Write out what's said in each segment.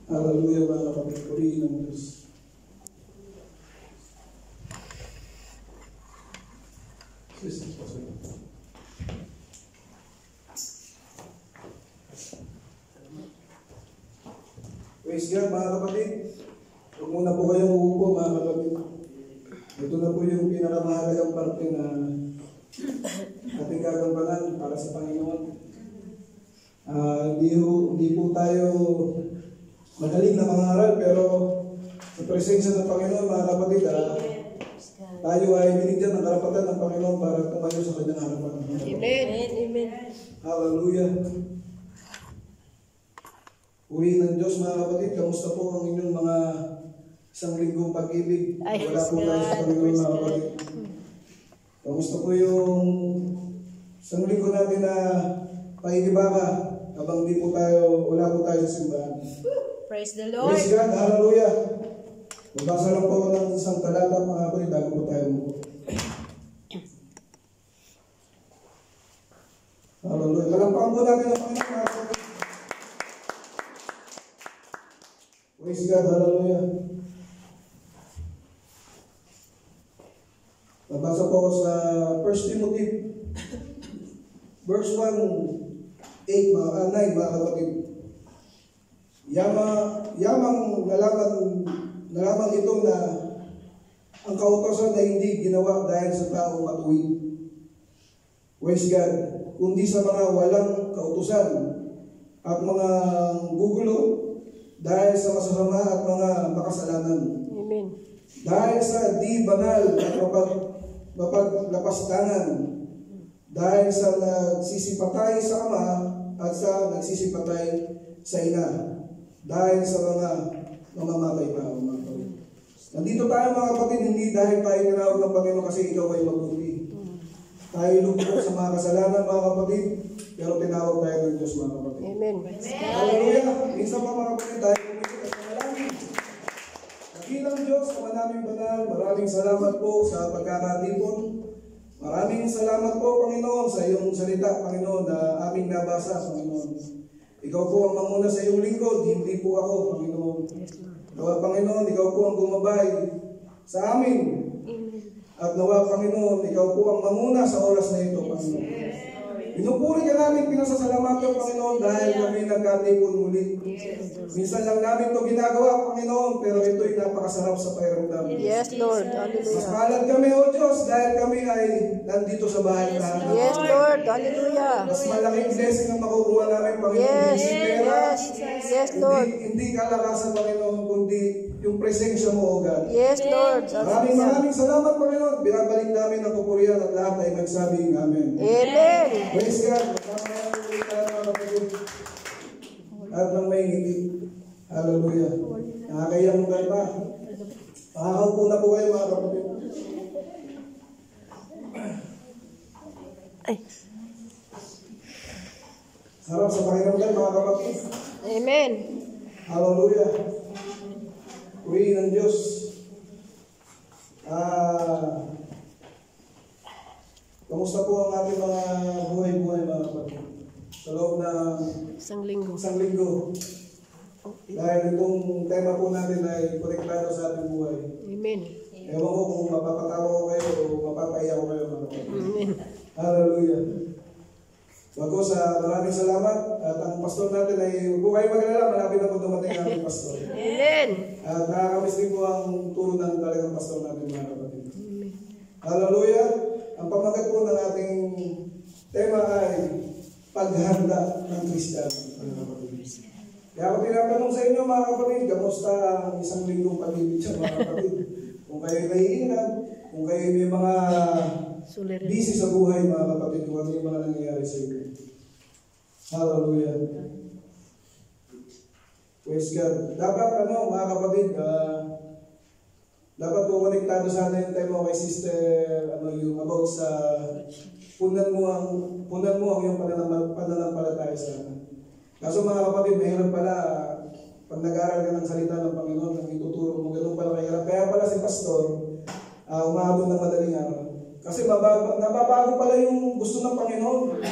Hallelujah mga kapatid, purihin ng Diyos. Praise God mga kapatid. Huwag muna po kayong uupo mga kapatid. Ito na po yung pinakamahalagang parte na ating gagampanan para sa Panginoon. Hindi po tayo magaling na mangaral, pero sa presensya ng Panginoon, mga kapatid, tayo ay binigyan ng karapatan ng Panginoon para tumayo sa kanyang harapan. Amen. Amen. Hallelujah. Purihin ng Diyos, mga kapatid. Kamusta po ang inyong mga isang linggong pag-ibig? Wala po tayo sa Panginoon, mga kapatid. Kamusta po yung isang linggo natin na pakikibaka habang wala po tayo sa simbahan? Praise the Lord. Praise God. Hallelujah. Magbasa lang po ng isang talata, mga kapatid, bago po tayo mo. Hallelujah. Kalampakan po natin ang Panginoon, mga kapatid. Praise God. Hallelujah. Nabasa po ako sa 1 Timothy verse 1, 9, mga kapatid. Yamang nalaman ito na ang kautosan na hindi ginawa dahil sa taong matuwid. Praise God. Kundi sa mga walang kautosan at mga gugulo dahil sa masasama at mga makasalanan. Amen. Dahil sa di banal at mapaglapastangan, dahil sa nagsisipatay sa ama at sa nagsisipatay sa ina, dahil sa mga mamamatay pa. Nandito tayo mga kapatid, hindi dahil tayo tinawag ng Panginoon kasi ikaw ay mabuti. Tayo lugod sa mga kasalanan mga kapatid, pero tinawag tayo ng Diyos mga kapatid. Amen. Hallelujah. Minsan pa mga kapatid, tayo kumikita sa malangin. Dakilang Diyos, Ama naming banal, maraming salamat po sa pagkakatipon. Maraming salamat po, Panginoon, sa iyong salita, Panginoon, na aming nabasa, Panginoon. Ikaw po ang mamuna sa iyong lingkod, hindi po ako, Panginoon. Nawa, Panginoon, ikaw po ang gumabay sa amin. At nawa, Panginoon, ikaw po ang mamuna sa oras na ito, Panginoon. Pinupuri ka namin, pinasasalamatan, Panginoon, dahil kami nagkatipon muli. Minsan lang namin ito ginagawa, Panginoon, pero ito'y napakasarap sa pakiramdam. Yes, Lord. Mas Hallelujah. palad kami, O Diyos, dahil kami ay nandito sa bahay namin. Yes, Lord. Hallelujah. Mas malaking blessing ang makukuha namin, Panginoon. Yes. Hindi pera, Yes, Lord. hindi kalakasan, Panginoon, kundi yung presensya mo, O God. Yes, Lord. Maraming salamat, Panginoon. Binabalik namin ang kupurihan at lahat ay magsabing Amen. Amen. Praise God. Magkama na ulit tayo, mga kapatid. At nang may ngiti. Hallelujah. Nakakayang mo kanta. Makakaupo na po kayo, mga kapatid. Ay. Sarap sa pakiramdam, mga kapatid. Amen. Hallelujah. Purihin ng Diyos. Kamusta po ang ating mga buhay-buhay, mga kapatid? Sa loob ng Isang linggo. isang linggo. Dahil itong tema po natin ay konektado sa ating buhay. Amen. Ewan ko kung mapapatawa ko kayo o mapapaiyak ko kayo, mga kapatid. Amen. Hallelujah. Bago sa maraming salamat at ang pastor natin ay huwag po kayo mag-alala, malapit na po dumating ang aming pastor. Amen. At nakakamiss din po ang turo ng talagang pastor natin, mga kapatid. Hallelujah. Ang pamagat po ng ating tema ay paghanda ng Kristiyano, mga kapatid. Kaya ako tinatanong sa inyo, mga kapatid, kamusta ang isang linggong pag-ibig siya, mga kapatid? Kung kayo naiingat, kung kayo may mga busy sa buhay, mga kapatid, kung ano yung mga nangyayari sa inyo. Hallelujah. Praise God. Dapat, mga kapatid, dapat po konektado sa atin yung tema kay sister, yung about sa punan mo ang yung pananampalataya sa atin. Kaso mga kapatid, mahirap pala pag nag-aaral ka ng salita ng Panginoon, nang ituturo mo, ganun pala kahirap. Kaya pala si pastor, umahabol ng madaling araw. Kasi nababago pala yung gusto ng Panginoon.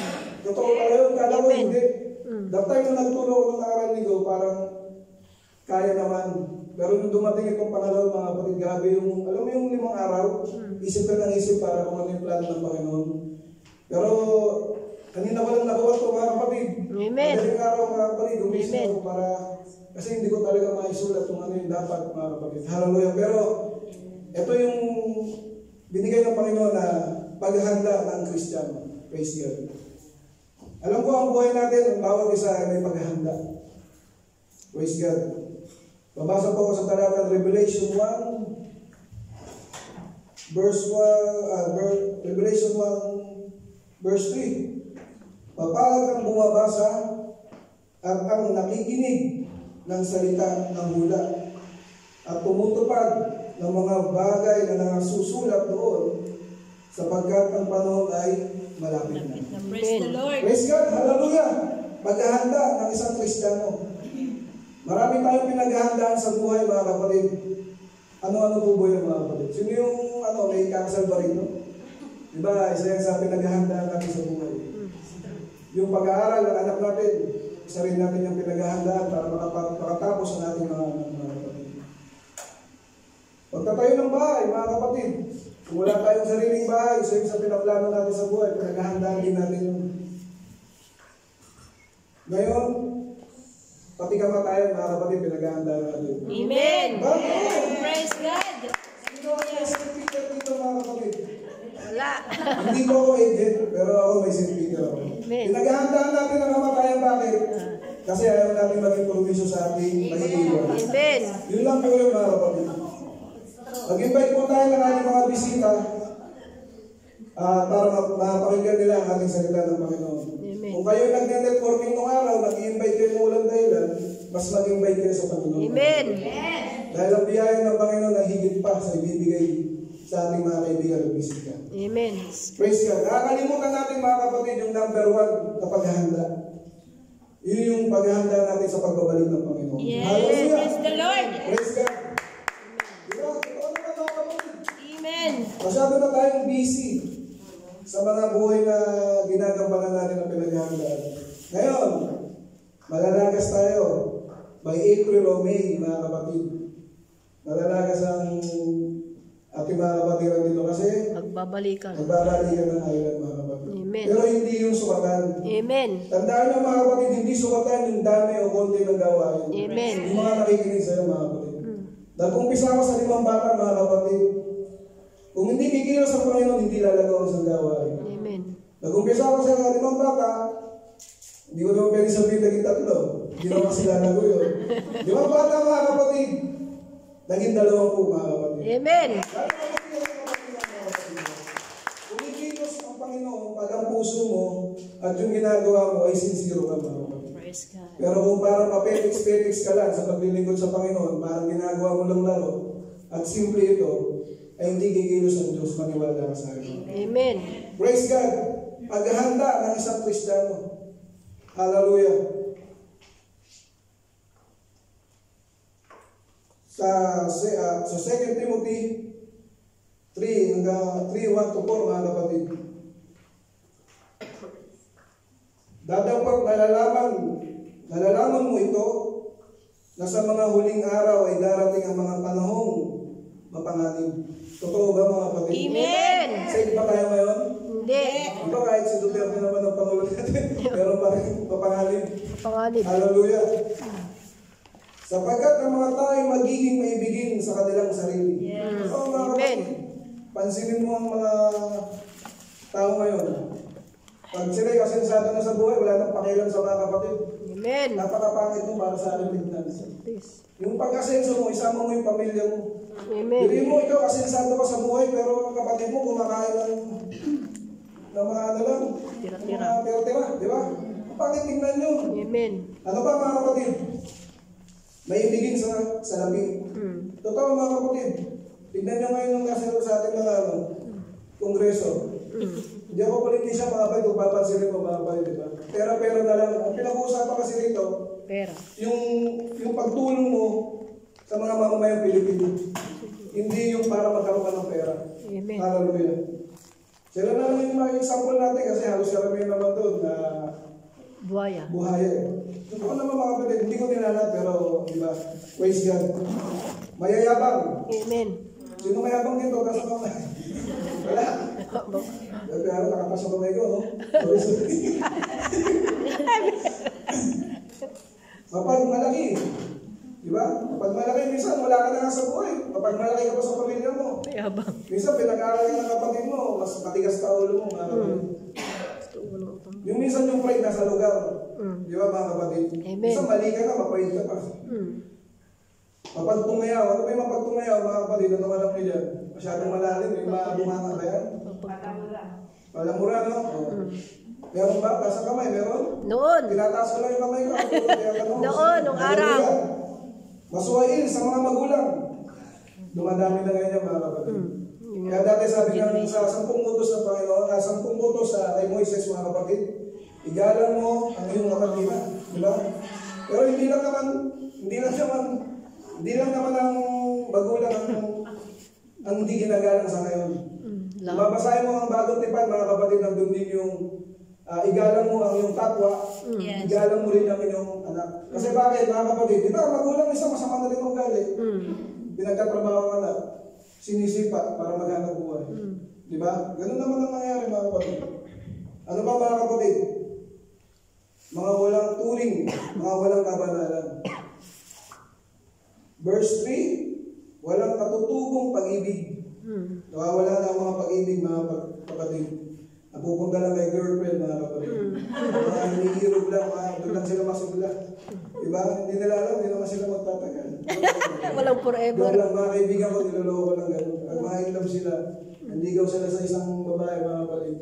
Totoo pala yun, kala ko hindi. That time na nagturo ko ng nakaraan ko, parang kaya naman. Pero nung dumating itong pangalawa mga kapatid, grabe yung, alam mo yung 5 araw, isip ka ng isip para kung ano yung plano ng Panginoon. Pero kanina ko lang nakuha ito mga kapatid. Amen. Madaling araw mga kapatid, gumising Amen. ako para, kasi hindi ko talaga maisulat kung ano yung dapat mga kapatid. Hallelujah. Pero ito yung binigay ng Panginoon na paghahanda ng Kristiyano. Praise God. Alam ko ang buhay natin, ang bawat isa ay may paghahanda. Praise God. Babasa po ako sa talatang Revelation 1, Revelation 1, verse 3. Mapalad ang bumabasa at ang nakikinig ng salita ng hula at tumutupad ng mga bagay na nasusulat doon sapagkat ang panahon ay malapit na. Praise the Lord. Praise God! Hallelujah! Paghahanda ng isang Kristiyano. Marami tayong pinaghahandaan sa buhay mga kapatid. Ano-ano po buhay mga kapatid? Sino yung may kakasal ba rin? Diba? Isa yan sa pinaghahandaan natin sa buhay. Yung pag-aaral ng anak natin, isa rin natin yung pinaghahandaan para makatapos ang ating mga anak mga kapatid. Pagtatayo ng bahay mga kapatid, kung wala tayong sariling bahay, isa yung sa pinaplano natin sa buhay, pinaghahandaan din natin yun. Ngayon, pati kamatayan mga kapatid, pinaghahandaan natin. Amen. Bakit? Praise God. Sino ang may St. Peter dito mga kapatid? Wala. Hindi ko ako agent, pero ako may St. Peter ako. Amen. Pinaghahandaan natin ang kamatayan. Bakit? Kasi ayaw natin maging proviso sa ating mahihiwan. Amen. Yun lang po yung mga kapatid. Mag-invite po tayo ng ating mga bisita para mapakinggan nila ang ating salita ng Panginoon. Amen. Kung kayo nag-networking nung araw, nag-invite kayo ng walang dahilan, mas mag-invite kayo sa Panginoon. Amen. Dahil ang biyaya ng Panginoon na higit pa sa ibibigay sa ating mga kaibigan at bisita. Amen. Praise God. Nakakalimutan natin mga kapatid yung number 1 na paghahanda. Yun yung paghahanda natin sa pagbabalik ng Panginoon. Yes. Hallelujah. Praise the Lord. Praise God. Diba? Ito na mga kapatid. Amen. Masyado na tayong busy sa mga buhay na ginagampanan natin ng pinaghahandaan. Ngayon, malalagas tayo by April o May, mga kapatid. Malalagas ang ating mga kapatiran dito kasi Magbabalikan. magbabalikan ng island, mga kapatid. Amen. Pero hindi yung sukatan. Amen. Tandaan nyo mga kapatid, hindi sukatan yung dami o konti ng gawain. Amen. Yung mga nakikinig sa'yo mga kapatid. Nag-umpisa ako sa 5 bata mga kapatid. Kung hindi kikilos sa Panginoon, hindi lalagaw sa gawain. Amen. Nag-umpisa ako sa 5 bata, hindi ko naman pwede sabihin naging 3. Hindi naman kasi lalago yun. 5 bata mga kapatid, naging 2 po mga kapatid. Amen. Kung ikilos ang Panginoon, pag ang puso mo at yung ginagawa mo ay sincere ka mga kapatid. Praise God. Pero kung parang papetiks-petiks ka lang sa paglilingkod sa Panginoon, parang ginagawa mo lang laro, at simple ito, ay hindi kikilos ang Diyos, maniwala ka sa akin. Amen. Praise God! Paghahanda ng isang Kristiyano. Hallelujah! Sa 2 Timothy 3, 1-4, mga kapatid. Dadapat nalalaman mo ito na sa mga huling araw ay darating ang mga panahong mapanganib. Totoo ba mga kapatid? Amen. Safe ba tayo ngayon? Hindi. Ito kahit si Duterte naman ang Pangulo natin, pero parang mapanganib. Panganib. Hallelujah! Sapagkat ang mga tao ay magiging maibigin sa kanilang sarili. Yes. Oo, mga Amen. kapatid. Pansinin mo ang mga tao ngayon. Pag sila'y asensado na sa buhay, wala nang pakialam sa mga kapatid. Amen. Napakapangit mo para sa ating tignan. Please. Yung pag-asenso mo, isama mo yung pamilya mo. Amen. Hindi mo ikaw asensado ka sa buhay, pero ang kapatid mo kumakain ng mga ano lang, Tira-tira. mga tira-tira, di ba? Pangit tignan nyo. Amen. Ano ba mga kapatid? May ibigin sa labi. Totoo mga kapatid. Tignan nyo ngayon yung nasa sa ating mga kongreso. Hindi ako politisya mga kapatid, kung papansinin mo mga kapatid, di ba? Pera-pera na lang. Ang pinag-uusapan kasi rito, Pera. yung pagtulong mo sa mga mamamayang Pilipino. Hindi yung para magkaroon ka ng pera. Amen. Hallelujah. Sila na lang yung mga example natin kasi halos karamihan naman doon na Buhaya. buhaya. Totoo naman mga kapatid, hindi ko nilalat pero di ba? Praise God. Mayayabang. Amen. Sino mayabang dito? Nasa kamay. Wala. Pero nakapasok kamay ko, no? Kapag malaki, di ba? Kapag malaki, minsan wala ka na nga sa buhay. Kapag malaki ka pa sa pamilya mo, Mayabang. minsan pinag-aaral ka ng kapatid mo, mas matigas ka ulo mo, mga kapatid. Yung minsan yung pride nasa lugar, di ba mga kapatid? Amen. Minsan mali ka na, ma-pride ka pa. Mapagtungayaw, ano ba yung mapagtungayaw mga kapatid? Ano alam niyo dyan? Masyadong malalim, yung mga bumanga ba yan? Palamura, no? Meron ba? Nasa kamay, meron? Noon. Tinataas ko lang yung kamay ko. Noon, nung araw. Masuwain sa mga magulang. Dumadami na ngayon yan, mga kapatid. Kaya dati sabi ng sa 10 utos ng Panginoon, 10 utos sa kay Moises, mga kapatid, igalan mo ang iyong kapatid. Di ba? Pero hindi lang naman ang magulang ang hindi ginagalang sa ngayon. Mabasahin mo ang bagong tipan, mga kapatid, nandun din yung igalang mo ang iyong kapwa, Yes. igalang mo rin ang iyong anak. Kasi bakit, mga kapatid? Di ba, magulang isa, masama na rin ang gali. Pinagkatrabaho ang anak, sinisipa para maghanap buhay. Di ba? Ganun naman ang nangyayari, mga kapatid. Ano ba, mga kapatid? Mga walang turing, mga walang kabanalan. Verse 3, walang katutubong pag-ibig. Nawawala na ang mga pag-ibig, mga kapatid. Napupunta lang kay girlfriend, mga kapatid. Mga hinihirog lang, doon lang sila masugla. Diba? Hindi nila alam, hindi naman sila magtatagal. Walang forever. Doon lang, mga kaibigan ko, niloloko ko lang gano'n. Pag ma-inlove sila, nandigaw sila sa isang babae, mga kapatid.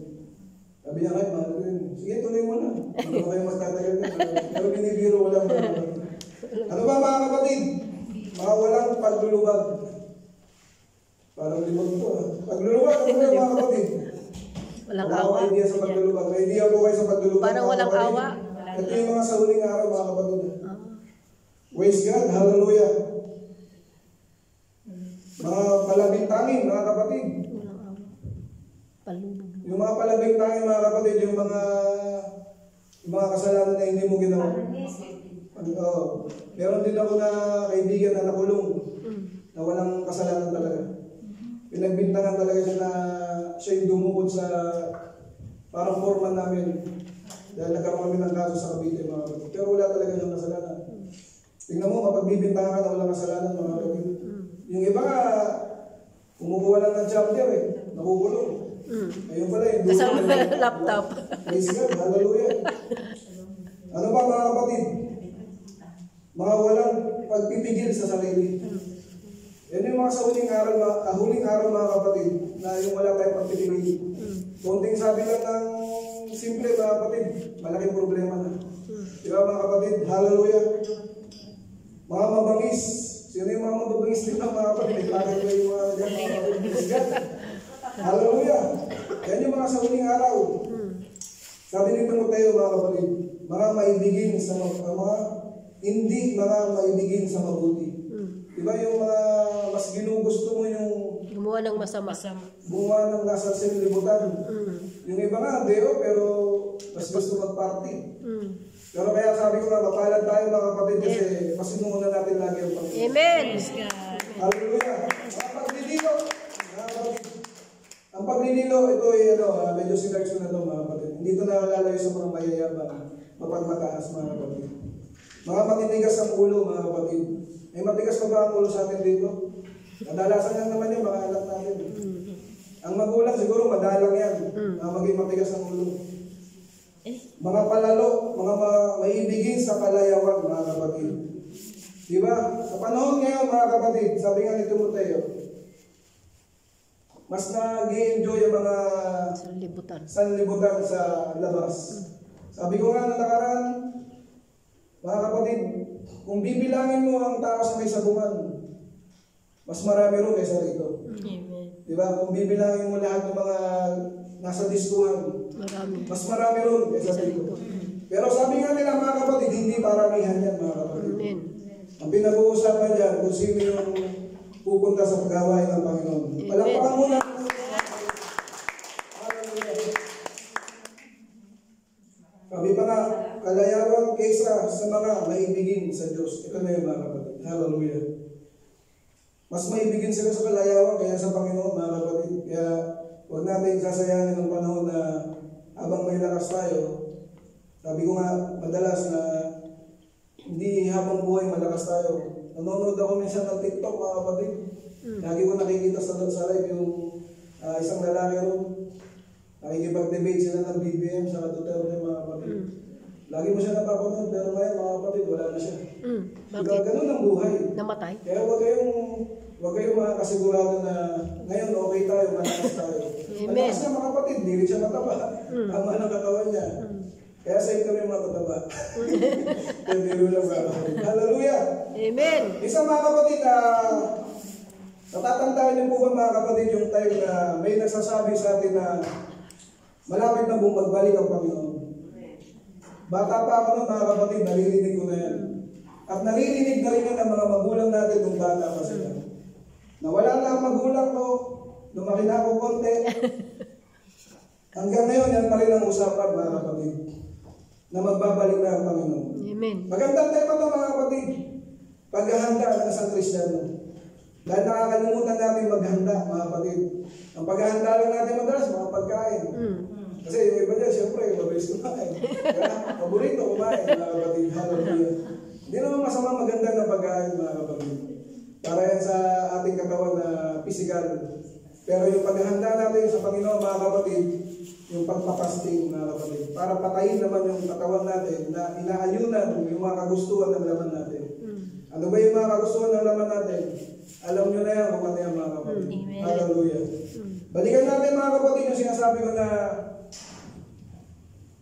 Sabi niya, kahit mahal ko yun. Sige, tuloy mo na. Hindi mo kayo magtatagal na. Pero binibiro ko lang, mga kapatid. Ano ba, mga kapatid? Mga walang pagluluwag. Parang limot ko, ha? Pagluluwag, ano ba, mga kapatid? Walang Wala awa. akong idea sa pagluluwag. May idea po kayo sa pagluluwag. Parang mga walang kapatid. awa. Ito yung mga sa huling araw, mga kapatid. Praise God, hallelujah. Mga palabintangin, mga kapatid. Walang awa. Palubog. Yung mga palabintangin, mga kapatid, yung mga kasalanan na hindi mo ginawa. Meron din ako na kaibigan na nakulong na walang kasalanan talaga. Pinagbintangan talaga siya na siya yung dumukod sa parang foreman namin dahil nagkaroon kami ng kaso sa Cavite, mga kapatid. Pero wala talaga siyang kasalanan. Tingnan mo, mapagbibintangan ka na walang kasalanan, mga kapatid. Yung iba nga, kumukuha lang ng chapter nakukulong. Ayun pala, yung Kasama laptop. Praise God, hallelujah. Ano ba, mga kapatid? Mga walang pagpipigil sa sarili. Yan yung mga sa huling araw, mga kapatid, na yung wala tayong pagpipigil. Konting sabi lang ng simple, mga kapatid, malaking problema na. Di ba, mga kapatid? Hallelujah. Mga mabangis. Sino yung mga mabangis dito, mga kapatid? Bakit ba yung mga dyan, mga kapatid? Hallelujah. Yan yung mga sa huling araw. Sabi ni Timoteo, mga kapatid, mga maibigin sa hindi mga maibigin sa mabuti. Diba yung mga mas ginugusto mo yung Gumawa ng masama. gumawa ng nasa libutan. Yung iba nga, deo, pero mas gusto mag-party. Pero kaya sabi ko nga, mapalad tayo, mga kapatid, kasi pasinuhunan natin lagi ang Panginoon. Amen. Hallelujah. Ang pagdidilo, mga kapatid. Ang pagdidilo, ito ay medyo sinerch na ito, mga kapatid. Hindi ito nakalalayo sa mga mayayabang, mapagmataas, mga kapatid. Mga matitigas ang ulo, mga kapatid. May matigas pa ba ang ulo sa atin dito? Kadalasan lang naman yung mga anak natin. Ang magulang siguro madalang yan, na maging matigas ang ulo. Mga palalo, mga maibigin sa kalayawan, mga kapatid. Diba? Sa panahon ngayon, mga kapatid, sabi nga ni Timoteo, mas nag-i-enjoy yung mga sanlibutan sa labas. Sabi ko nga na nakaraan, mga kapatid, kung bibilangin mo ang tao sa may sabungan, mas marami rin kaysa rito. Amen. Diba? Kung bibilangin mo lahat ng mga nasa diskuhan, mas marami rin kaysa rito. Pero sabi nga nila, mga kapatid, hindi paramihan yan, mga kapatid. Amen. Ang pinag-uusapan dyan, kung sino yung pupunta sa paggawain ng Panginoon. Palakpakan muna. Sabi pa nga, kalayawan kaysa sa mga maibigin sa Diyos. Ito na yung mga kapatid. Hallelujah. Mas maibigin sila sa kalayawan kaya sa Panginoon, mga kapatid. Kaya huwag natin sasayangin ng panahon na habang may lakas tayo. Sabi ko nga madalas na hindi habang buhay malakas tayo. Nanonood ako minsan ng TikTok, mga kapatid. Lagi ko nakikita sa live yung isang lalaki ron. Nakikipag-debate sila ng BBM sa Duterte, mga kapatid. Lagi mo siya napapanood, pero ngayon, mga kapatid, wala na siya. Bakit? Ganun ang buhay. Namatay? Kaya huwag kayong makakasigurado na ngayon okay tayo, malakas tayo. Amen. Malakas na, mga kapatid, hindi rin siya mataba. Tama ng katawan niya. Kaya sa'yo kami matataba. Kaya biro lang, mga kapatid. Hallelujah! Amen. Isa, mga kapatid, natatandaan niyo po ba, mga kapatid, yung time na may nagsasabi sa atin na malapit na bumagbalik ang Panginoon. Bata pa ako nun, mga kapatid, naririnig ko na yan. At naririnig na rin yan ng mga magulang natin nung bata pa sila. Nawala na ang magulang ko, lumaki na ako konti. Hanggang ngayon, yan pa rin ang usapan, mga kapatid, na magbabalik na ang Panginoon. Amen. Magandang tema ito, mga kapatid. Paghahanda ng isang Kristiyano. Dahil nakakalimutan natin maghanda, mga kapatid. Ang paghahanda lang natin madalas, mga pagkain. Kasi yung iba dyan, siyempre, mabilis kumain. Kaya, paborito kumain, mga kapatid. Hallelujah. Hindi naman masama maganda na pagkain, mga kapatid. Para yan sa ating katawan na physical. Pero yung paghahanda natin sa Panginoon, mga kapatid, yung pagpapasting, mga kapatid. Para patayin naman yung katawan natin na inaayunan yung mga kagustuhan ng laman natin. Ano ba yung mga kagustuhan ng laman natin? Alam nyo na yan kung ano yan, mga kapatid. Hallelujah. Balikan natin, mga kapatid, yung sinasabi ko na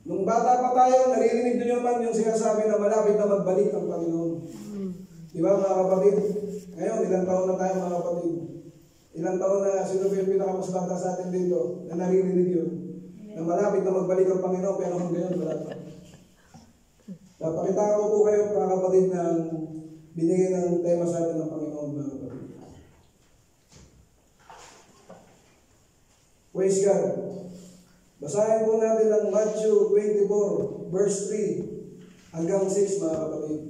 nung bata pa tayo, naririnig nyo naman yung sinasabi na malapit na magbalik ang Panginoon. Di ba, mga kapatid? Ngayon, ilang taon na tayo, mga kapatid? Ilang taon na sino yung pinakamas bata sa atin dito na naririnig yun? Na malapit na magbalik ang Panginoon, pero hanggang ngayon, wala pa. Napakita ko po kayo, mga kapatid, na binigay ng tema sa atin ng Panginoon, mga kapatid. Praise God. Basahin po natin ang Matthew 24, verse 3 hanggang 6, mga kapatid.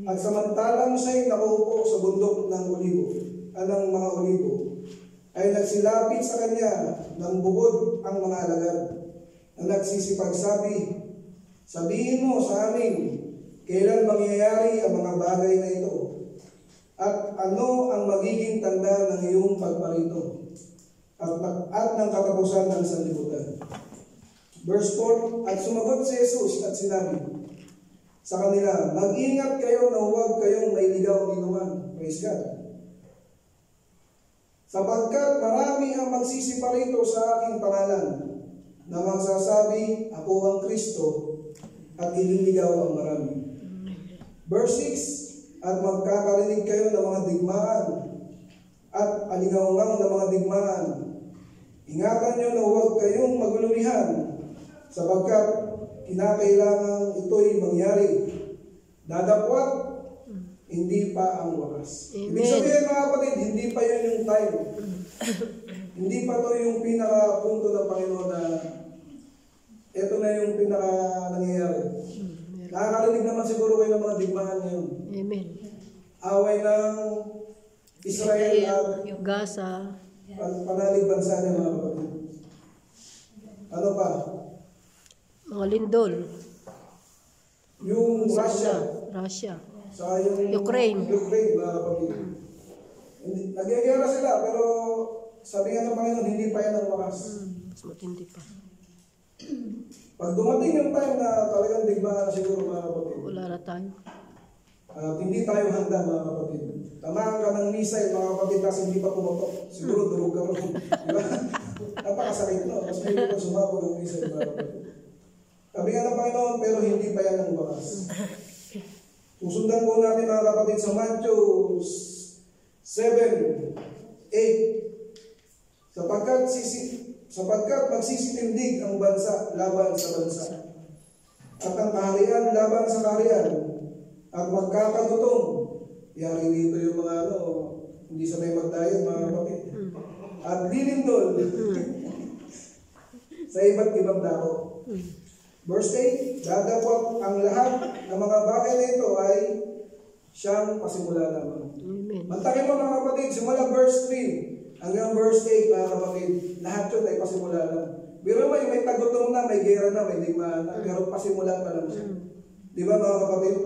At samantalang siya'y nakaupo sa bundok ng olibo, ng mga olibo, ay nagsilapit sa kanya ng bukod ang mga alagad, na nagsisipagsabi, sabihin mo sa amin, kailan mangyayari ang mga bagay na ito? At ano ang magiging tanda ng iyong pagparito? At ng katapusan ng sanlibutan. Verse 4, at sumagot si Jesus at sinabi sa kanila, mag-ingat kayo na huwag kayong mailigaw ni naman. Praise God. Sapagkat marami ang magsisiparito sa aking pangalan na magsasabi, ako ang Kristo, at ililigaw ang marami. Verse 6, at magkakarinig kayo ng mga digmaan at aligaw-ngaw ng mga digmaan. Ingatan nyo na huwag kayong magulumihan sapagkat kinakailangan ito'y mangyari. Dadapwat, hindi pa ang wakas. Amen. Ibig sabihin, mga kapatid, hindi pa yun yung time. Hindi pa to yung pinaka-punto ng Panginoon na ito na yung pinaka-nangyayari. Nakakarinig naman siguro kayo ng mga digmaan ngayon. Amen. Away ng Israel at Gaza. panalig bansa niya, mga kapatid. Ano pa? Mga lindol. Yung Russia. Sa yung Ukraine. Mga kapatid. Nagyayara sila, pero sabi nga ng Panginoon, hindi pa yan ang wakas. Mas matindi pa. Pag dumating yung time na talagang digmaan na siguro, mga kapatid. Wala na tayo. At hindi tayo handa, mga kapatid. Tamaan ka ng missile, mga kapatid, kasi hindi pa pumotok. Siguro durog ka rin. Diba? Napakasakit, no? Mas may ko sumabog ang missile, mga kapatid. Sabi nga ng Panginoon, pero hindi pa yan ang wakas. Susundan po natin, mga kapatid, sa Matthew 7, 8. Sapagkat magsisitindig ang bansa laban sa bansa. At ang kaharian laban sa kaharian. At magkakagutong. Yari dito yung mga hindi sanay magdayan, mga kapatid. At lilindol sa iba't ibang dako. Verse 8, dadapot ang lahat ng mga bagay na ito ay siyang pasimula lamang. Amen. Mantakin mo mga kapatid, simula verse 3 hanggang verse 8 mga kapatid, lahat yun ay pasimula lang. Biro mo yung may tagutong na, may gera na, may digmaan na, pero pasimula pa lang siya. Di ba mga kapatid?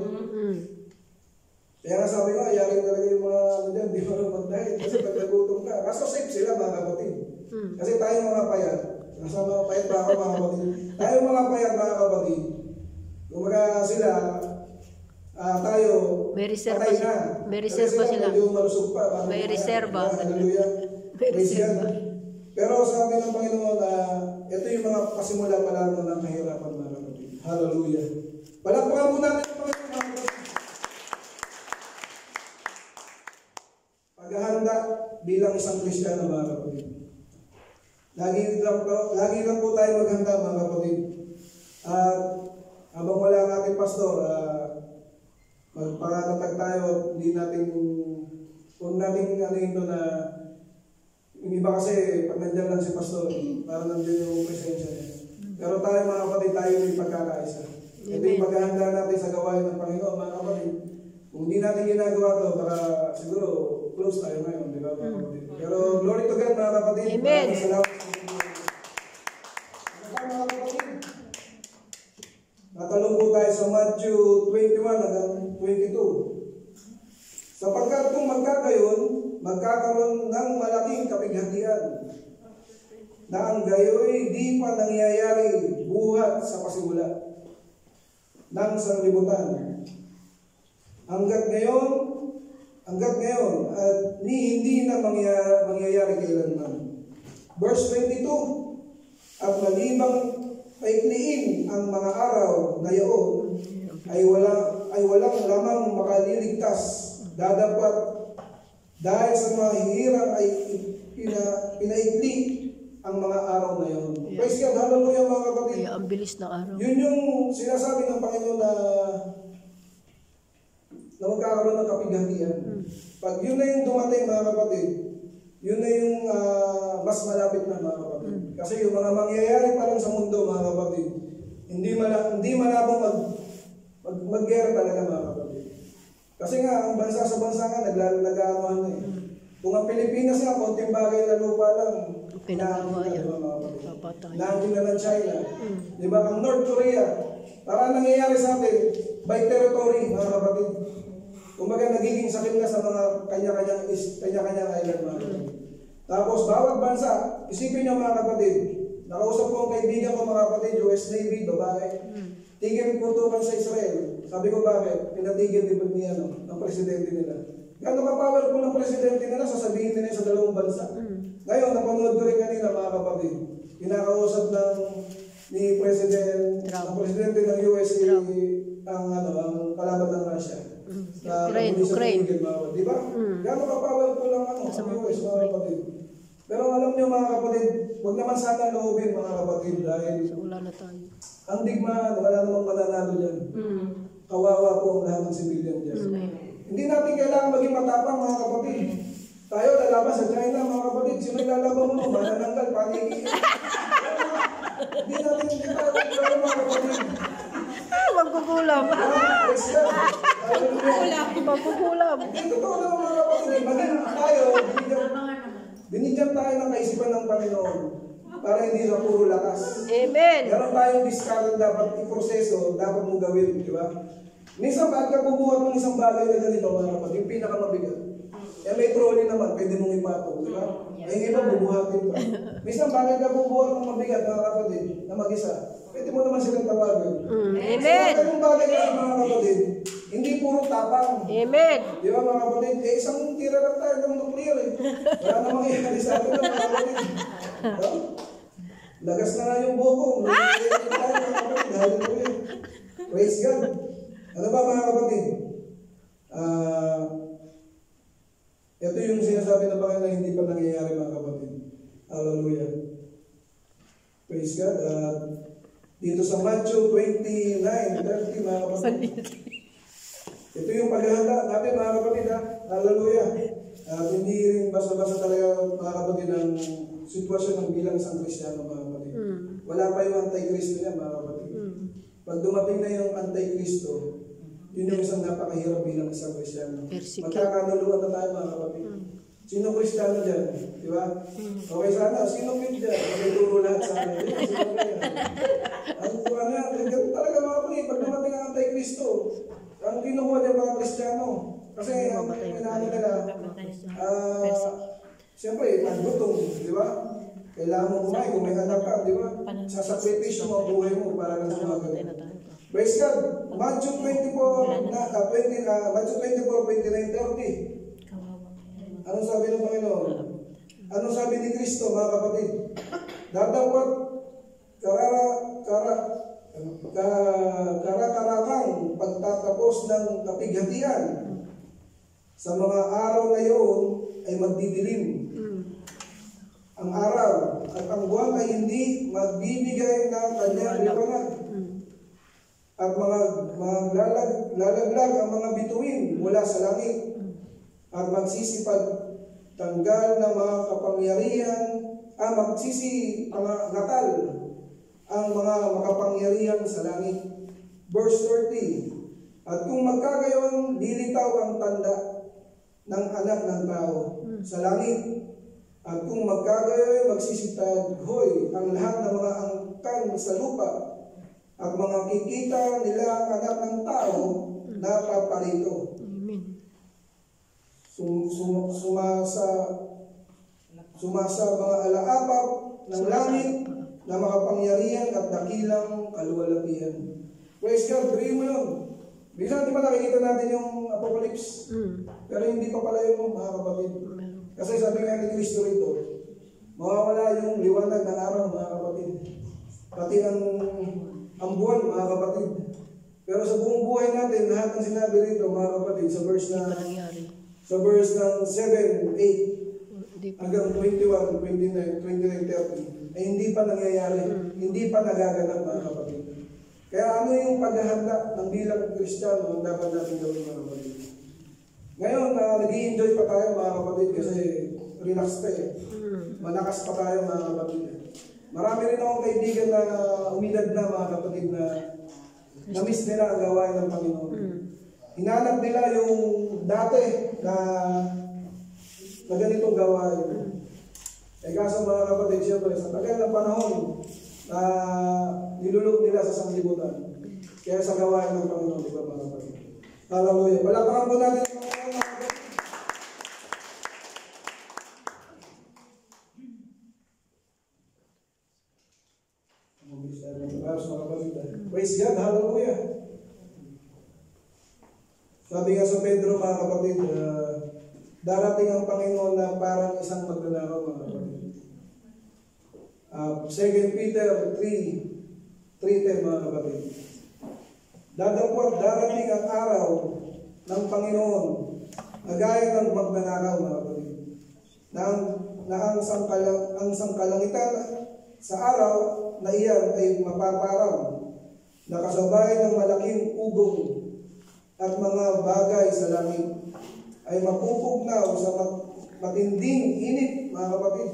Kaya nga sabi ko, ayarin talaga yung mga ano dyan, di ba mag-diet, kasi pag nagutom ka, kaso safe sila mga kapatid. Kasi tayo mga payat, nasa mga payat ba ako mga kapatid? Tayo mga payat mga kapatid, kumbaga sila, tayo, May reserva patay sila. na. May reserva Kasi sila. medyo malusog pa. May reserva. Hallelujah. May Praise reserva. God. Pero sabi ng Panginoon na ito yung mga pasimula pa lamang ng kahirapan mga kapatid. Hallelujah. Palakpakan po natin ang Panginoon mga kapatid. Paghahanda bilang isang Kristiyano mga kapatid. Lagi lang po tayo maghanda mga kapatid. At habang wala ang ating pastor, magpakatatag tayo, hindi natin, kung natin ano ito na, yung iba kasi, pag nandiyan lang si pastor, parang nandiyan yung presensya niya. Pero tayo mga kapatid, tayo may pagkakaisa. Ito yung paghahanda natin sa gawain ng Panginoon, mga kapatid. Kung hindi natin ginagawa ito, baka siguro close tayo ngayon, di ba mga kapatid? Pero glory to God mga kapatid. Amen. Maraming salamat sa Panginoon. Mga kapatid, natalong po tayo sa Matthew 21 hanggang 22. Sapagkat kung magkagayon, magkakaroon ng malaking kapighatian na ang gayoy di pa nangyayari buhat sa pasimula ng sanlibutan. Hanggat ngayon at hindi na mangyayari kailanman. Verse 22, at malibang paikliin ang mga araw na iyon ay walang lamang makaliligtas, dadapat dahil sa mga hirang ay pinaikli ang mga araw na iyon. Praise God, hallelujah mga kapatid. Kaya ang bilis ng araw. Yun yung sinasabi ng Panginoon na magkakaroon ng kapighatian. Pag yun na yung dumating mga kapatid, yun na yung mas malapit na mga kapatid. Kasi yung mga mangyayari pa lang sa mundo mga kapatid, hindi malabong mag-gera talaga mga kapatid. Kasi nga, ang bansa sa bansa nga, nag-aamuhan na eh. Kung ang Pilipinas nga, konting bagay na lupa lang, Pinagawa yan. mga kapatid. Papatay. Nangin na ng China. Di ba? Ang North Korea, para nangyayari sa atin, by territory, mga kapatid. Kumbaga, nagiging sakit na sa mga kanya-kanyang island, mga kapatid. Tapos, bawat bansa, isipin niyo mga kapatid, nakausap ko ang kaibigan ko mga kapatid, US Navy, babae, tigil putukan sa Israel. Sabi ko bakit? Pinatigil ng presidente nila. Gano'n ka-powerful ng presidente nila, sasabihin nila sa dalawang bansa. Ngayon, napanood ko rin kanina mga kapatid, kinakausap ni presidente ng USA ang kalaban ng Russia. Ukraine. Di ba? Gano'n ka-powerful ang US mga kapatid. Pero alam niyo mga kapatid, huwag naman sana loobin mga kapatid dahil Wala na tayo. ang digmaan, wala namang mananalo dyan. Kawawa po ang lahat ng civilian dyan. Hindi natin kailangan maging matapang mga kapatid. Tayo lalaban sa China mga kapatid. Sino lalaban mo? Manananggal, paniki. Hindi tayo mga kapatid. Magkukulam. Magkukulam. Totoo naman mga kapatid. Maging tayo, binigyan tayo ng kaisipan ng Panginoon para hindi sa puro lakas. Amen. Meron tayong discard dapat iproseso, dapat mong gawin, di ba? Minsan, bakit ka bubuhat ng isang bagay na ganito, mga kapatid, yung pinakamabigat. Eh, may trolley naman, pwede mong ipatong, di ba? Ay, iba, bubuhatin pa. Minsan, bakit ka bubuhat ng mabigat, mga kapatid, na mag-isa? Pwede mo naman silang tawagin. Amen. So, yung bagay kasi, mga kapatid, hindi puro tapang. Amen. Di ba, mga kapatid? Eh, isang tira lang tayo ng nuclear, eh. Wala namang iari sa atin, mga kapatid. No? Lagas na nga yung buko. Praise God. Ano ba mga kapatid? Ito yung sinasabi ng Panginoon na hindi pa nangyayari mga kapatid. Hallelujah. Praise God. Dito sa Matthew 29:30 mga kapatid. Ito yung paghahanda natin mga kapatid. Hallelujah. Hindi rin basta-basta talaga mga kapatid ang sitwasyon ng bilang isang Kristiyano mga kapatid. Wala pa yung anti-Kristo niya mga kapatid. Pag dumating na yung Antikristo, yun yung isang napakahirap bilang isang Kristiyano. Persecute. Magkakanuluan na tayo mga kapatid. Sino Kristiyano dyan? Di ba? Okay sana, sino cute dyan? Makituro lahat sa akin. Sino kaya? Ang kuha na, ganun talaga mga kapatid, pag dumating ang Antikristo, ang kinukuha niya mga Kristiyano. Kasi ang inaano nila, siyempre, naggutom, di ba? Kailangan mo kumain, kung may anak ka, di ba? Sasakripisyo mo ang buhay mo para lang sa mga ganun. Praise God. Matthew 24, Matthew 24, 29, 30. Anong sabi ng Panginoon? Anong sabi ni Kristo, mga kapatid? Datapot karakarakang pagtatapos ng kapighatian. Sa mga araw na yun ay magdidilim. Ang araw at ang buwan ay hindi magbibigay ng kanyang liwanag. At lalaglag ang mga bituin mula sa langit. At magsisipag tanggal ng mga kapangyarihan, natal ang mga makapangyarihan sa langit. Verse 30. At kung magkagayon, lilitaw ang tanda ng anak ng tao sa langit. At kung magkagayon, magsisitaghoy ang lahat ng mga angkan sa lupa. At mga kikita nila ang anak ng tao na paparito. Amen. Sumasa mga alaapap ng langit na makapangyarihan at dakilang kaluwalhatian. Praise God, dream mo yun. Bisa, di ba nakikita natin yung Apocalypse? Pero hindi pa pala yung mga kapatid. Kasi sabi nga ni Kristo rito, mawawala yung liwanag ng araw, mga kapatid. Pati ang buwan, mga kapatid. Pero sa buong buhay natin, lahat ng sinabi rito, mga kapatid, sa verse ng 7, 8, hanggang 21, 29, 30, ay hindi pa nangyayari, hindi pa nagaganap, mga kapatid. Kaya ano yung paghahanda ng bilang Kristiyano ang dapat natin gawin, mga kapatid? Ngayon, nag-i-enjoy pa tayo, mga kapatid, kasi relax pa eh. Malakas pa tayo, mga kapatid. Marami rin akong kaibigan na umidad na, mga kapatid, na na-miss nila ang gawain ng Panginoon. Hinanap nila yung dati na ganitong gawain. Eh kaso, mga kapatid, siyempre, sa tagal ng panahon na nilulog nila sa sanglibutan. Kaya sa gawain ng Panginoon, di ba, mga kapatid? Hallelujah. Palakpakan po natin ang Panginoon, mga kapatid. Praise God, hallelujah. Sabi nga sa Pedro, mga kapatid, darating ang Panginoon na parang isang magnanakaw, mga kapatid. 2 Peter 3:10, mga kapatid. Dadapot darating ang araw ng Panginoon na gaya ng magnanakaw, mga kapatid. Na ang sangkalangitan sa araw na iyan ay mapaparang, nakasabay ng malaking ugong at mga bagay sa langit ay mapupugnaw sa matinding init, mga kapatid.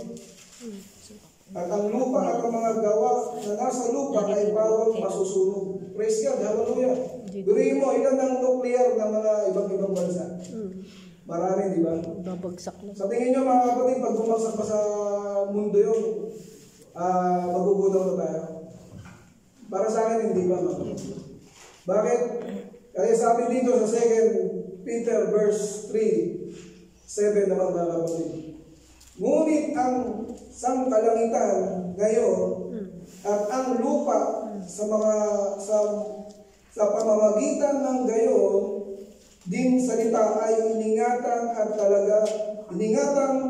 At ang lupa at ang mga gawa na nasa lupa ay bawal masusunog. Praise God, hallelujah. Gurihin mo, ilan ang nuclear ng mga ibang bansa? Marami, di ba? Babagsak na. Sa tingin nyo, mga kapatid, pag bumagsak pa sa mundo yun, magugunaw na tayo. Para sa akin, hindi pa, mga kapatid. Bakit? Kaya sabi dito sa 2 Peter verse 3:7 naman, mga kapatid. Ngunit ang sangkalangitan ngayon at ang lupa sa pamamagitan ng gayon din salita ay iningatan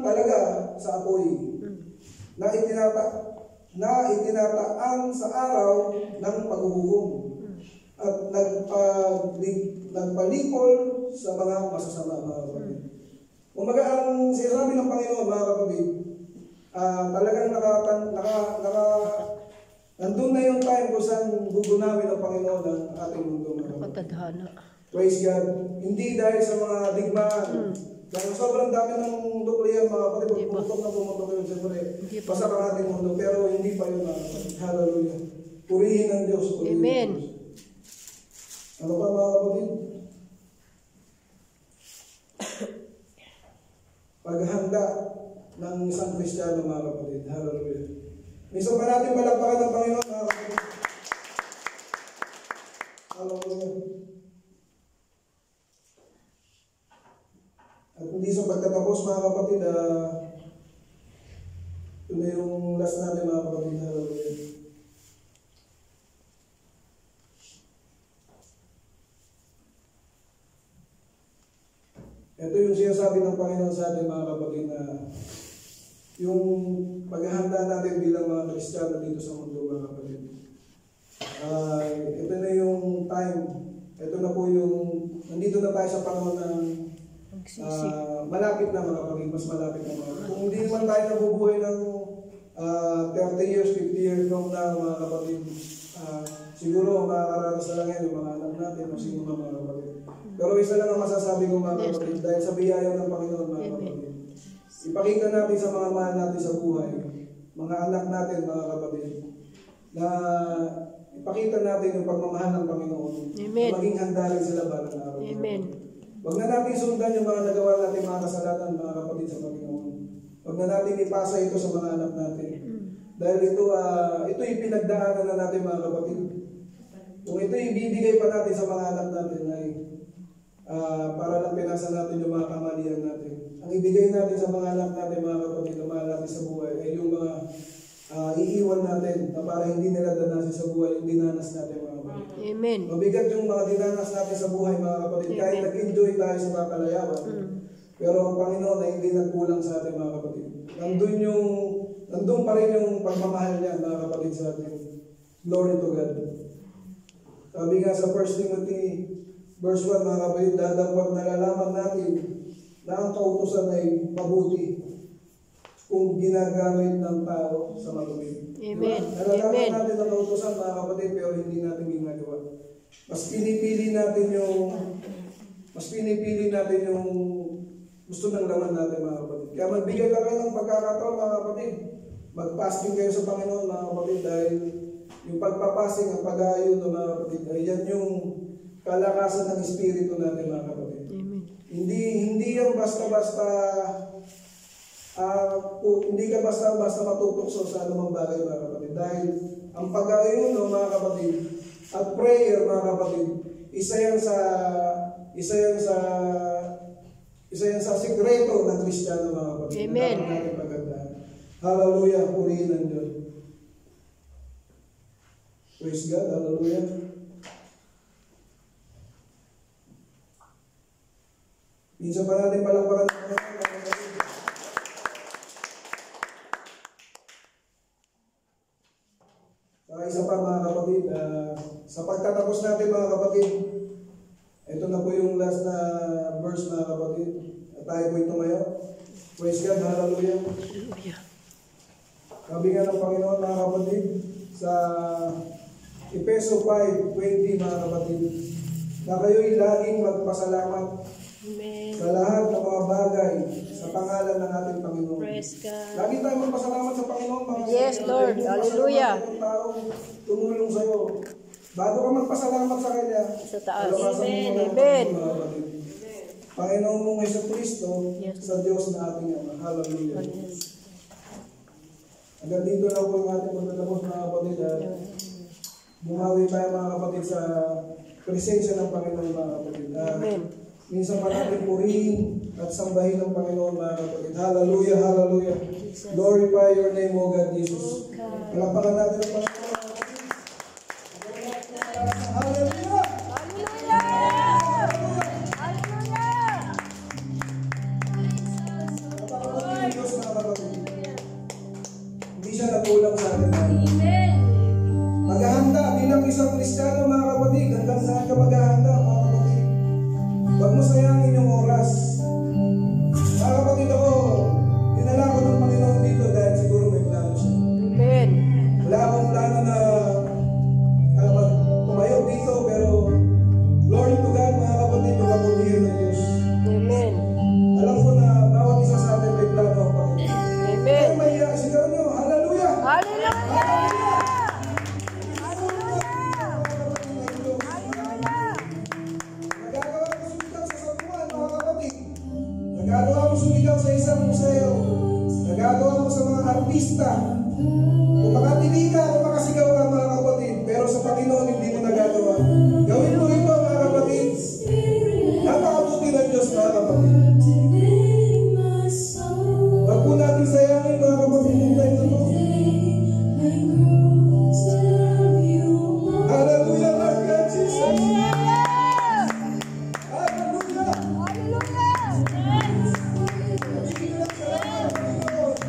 talaga sa apoy na itinataan sa araw ng paghuhukom at nagpalipol sa mga masasama, mga kapatid. Umaga ang sinasabi ng Panginoon, mga kapatid, talagang nandun na yung time kung saan gugunawin ng Panginoon ang ating mundo, mga kapatid. Patadhana. Praise God. Hindi dahil sa mga digmaan. Dahil sobrang dami ng nuclear, mga kapatid, pumutok na pumutok yun, siyempre, pasak ang ating mundo, pero hindi pa yun, mga kapatid. Hallelujah. Purihin ng Diyos. Amen. Ano pa mga kapatid? Paghanda ng isang Kristiyano mga kapatid. Hallelujah. Minsan pa natin palakpakan ng Panginoon mga kapatid. Hallelujah. At hindi sa pagtatapos mga kapatid, ito na yung last natin mga kapatid. Hallelujah. Ito yung sinasabi ng Panginoon sa atin mga kapatid na yung paghahanda natin bilang mga Kristiyano dito sa mundo mga kapatid. Ito na yung time, ito na po yung, nandito na tayo sa panahon ng malapit na mga kapatid, mas malapit na mga kapatid. Kung hindi naman tayo nabubuhay ng 30 years, 50 years from now mga kapatid, siguro makakaranas na lang yan yung mga anak natin o sino mga kapatid. Pero isa lang ang masasabi ko mga kapatid, dahil sa biyaya ng Panginoon mga kapatid, ipakita natin sa mga mahal natin sa buhay, mga anak natin mga kapatid, na ipakita natin yung pagmamahal ng Panginoon. Amen. Maging handa rin sila balang araw. Amen. Huwag na natin sundan yung mga nagawa natin mga kasalatan mga kapatid sa Panginoon. Huwag na natin ipasa ito sa mga anak natin. Dahil ito ipinagdaanan na natin mga kapatid. Kung ito ibibigay pa natin sa mga anak natin ay para lang pinasa natin yung mga kamalian natin. Ang ibigay natin sa mga anak natin mga kapatid na mahal natin sa buhay ay yung mga iiwan natin na para hindi nila danasin sa buhay yung dinanas natin mga kapatid. Amen. Mabigat yung mga dinanas natin sa buhay mga kapatid. Kahit nag-enjoy tayo sa kapalayawan, pero ang Panginoon ay hindi nagkulang sa atin mga kapatid. Nandun pa rin yung pagmamahal niya mga kapatid sa atin. Glory to God. Sabi nga sa 1 Timothy verse 1 mga kapatid, dadapot nalalaman natin na ang kautusan ay mabuti kung ginagamit ng tao sa mabuti. Amen. Nalalaman Amen. natin ang kautusan mga kapatid pero hindi natin ginagawa. Mas pinipili natin yung gusto ng laman natin mga kapatid. Kaya magbigay lang kayo ng pagkakataon mga kapatid. Mag-fasting kayo sa Panginoon mga kapatid dahil yung pagpapasing, ang pag-aayon ng mga kapatid ay yan yung kalakasan ng Espiritu natin mga kapatid. Amen. Hindi yan basta-basta hindi ka basta-basta matutokso sa anumang bagay mga kapatid. Dahil ang pag-aayon ng mga kapatid at prayer mga kapatid, isa yan sa sikreto ng Kristiyano mga kapatid. Amen. Dapat natin pagandaan. Hallelujah, purihin ang Diyos. Praise God, hallelujah. Minsan pa natin palakpakan ng Panginoon, mga kapatid. Isa pa mga kapatid, sa pagtatapos natin mga kapatid, ito na po yung last na verse mga kapatid. At tayo po tumayo. Praise God, hallelujah. Hallelujah. Sabi nga ng Panginoon mga kapatid, sa Efeso 5:20 mga kapatid, na kayo'y laging magpasalamat Amen. sa lahat ng mga bagay sa pangalan ng ating Panginoon. Praise God. Lagi tayong magpasalamat sa Panginoon mga Yes, kapatid. Lord. Dahil Hallelujah. magpasalamat ng taong tumulong sa iyo. Bago ka magpasalamat sa Kanya, Sa taas. palabasan mo Amen. muna ang Amen. mga kapatid. Panginoon mong Jesucristo, Yes. sa Diyos na ating Ama. Hallelujah. Amen. Hanggang dito lang po yung ating pagtatapos mga kapatid. Bumawi tayo mga kapatid sa presensya ng Panginoon mga kapatid. Amen. Minsan pa natin purihin at sambahin ng Panginoon mga kapatid. Hallelujah, hallelujah. Glorify your name, O God Jesus. Palakpakan natin ang Panginoon mga kapatid. Hallelujah! Napakabait ng Diyos mga kapatid. Hindi siya nakulang sa atin. Maghahanda bilang isang Kristiyano mga kapatid. Hanggang saan ka maghahanda mga kapatid? Huwag mo sayangin yung oras. Mga kapatid ako, dinala ko ng Panginoon dito dahil siguro may plano siya. Amen. Wala akong plano na tumayo dito pero glory to God mga kapatid, magpaputihin ng Diyos. Amen. Alam ko na bawat isa sa atin may plano ang Panginoon. Amen. Kaya may sigaw nyo, hallelujah! Hallelujah. Hallelujah! Nagagawa mo sumigaw sa isang museo. Nagagawa mo sa mga artista. Kung makatili ka, kung makasigaw ka mga kapatid, pero sa Panginoon hindi mo nagagawa. Gawin mo ito mga kapatid. Napakabuti ng Diyos mga kapatid. Huwag po natin sayangin mga kapatid yung time na to. Hallelujah, Lord God Jesus. Hallelujah. Bigyan lang salamat, Panginoon.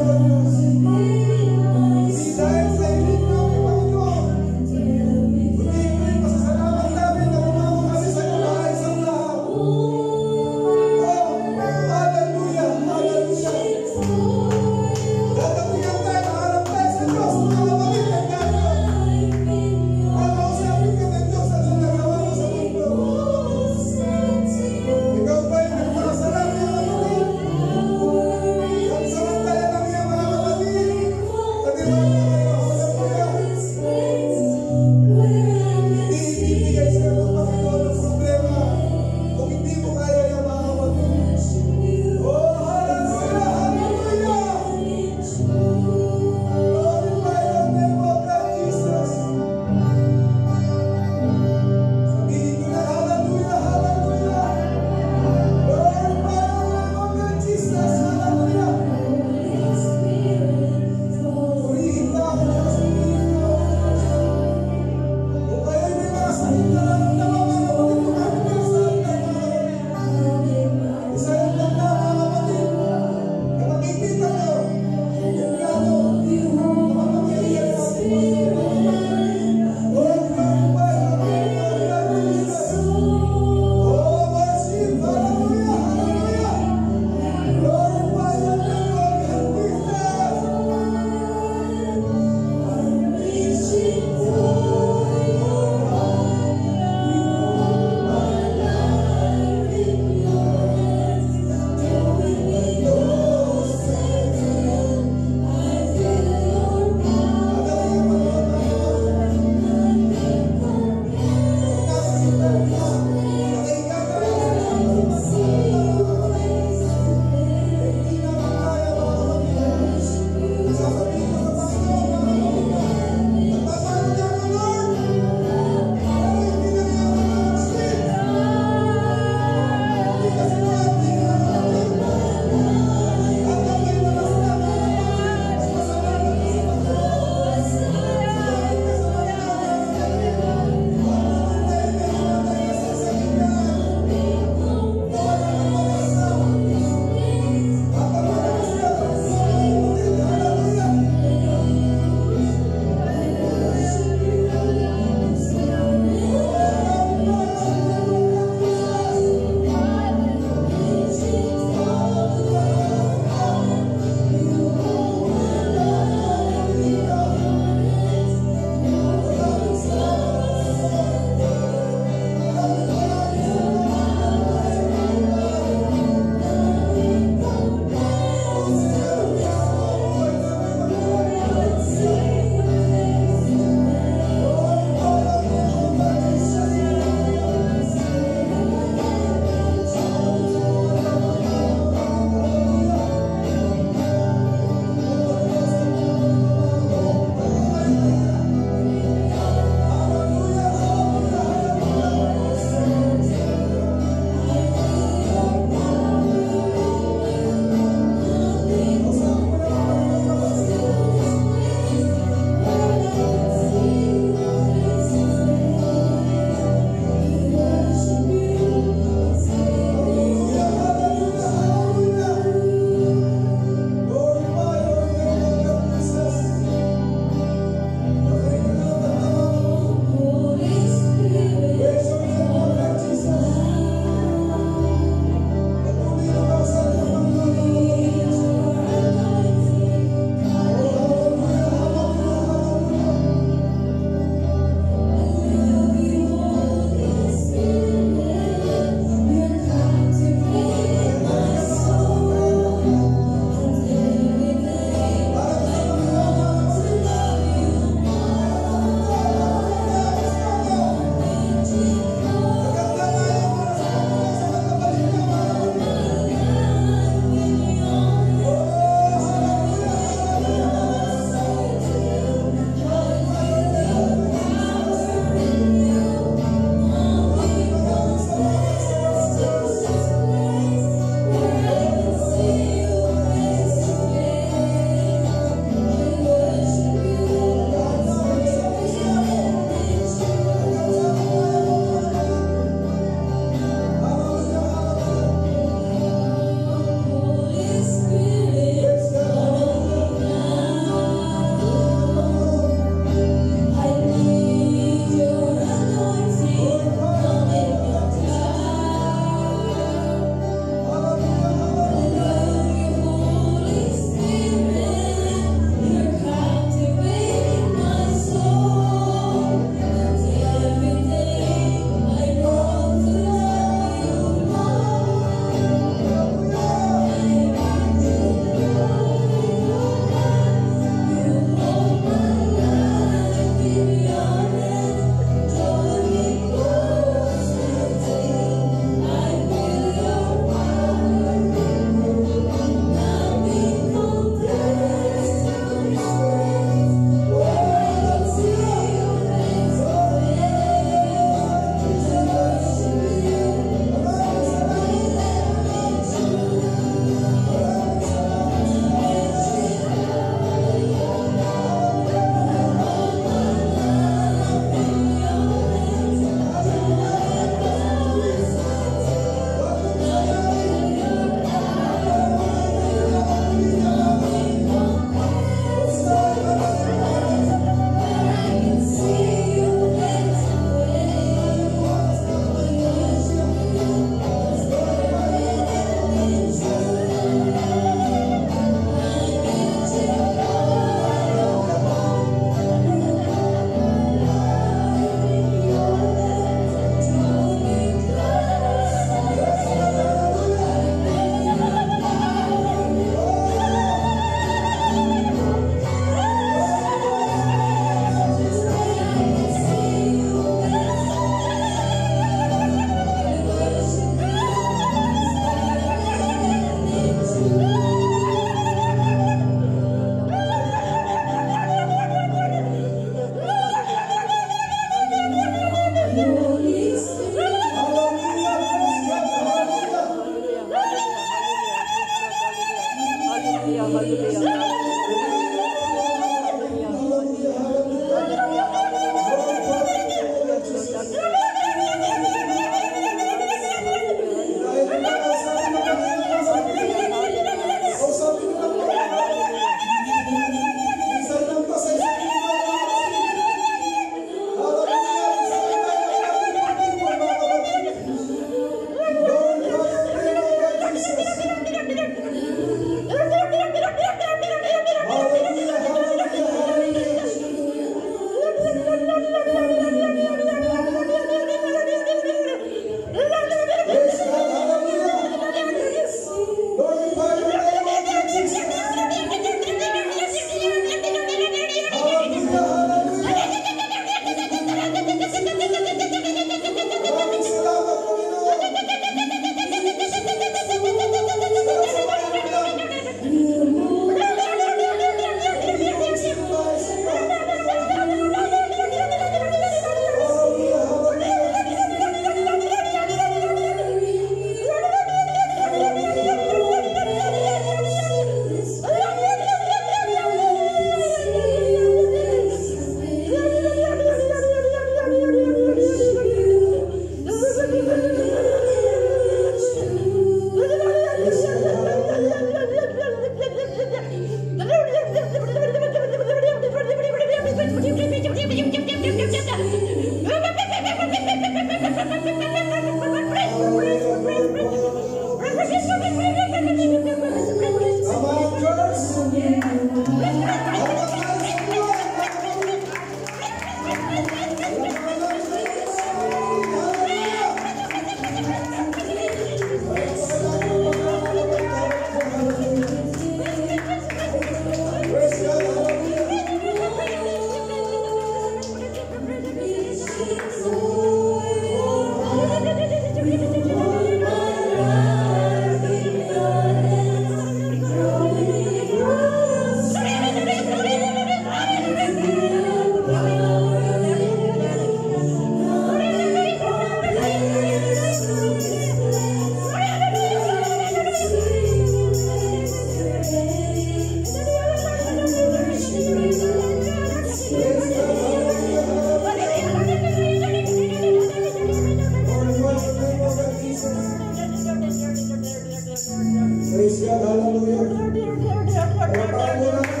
Praise God, hallelujah. Palakpakan mo natin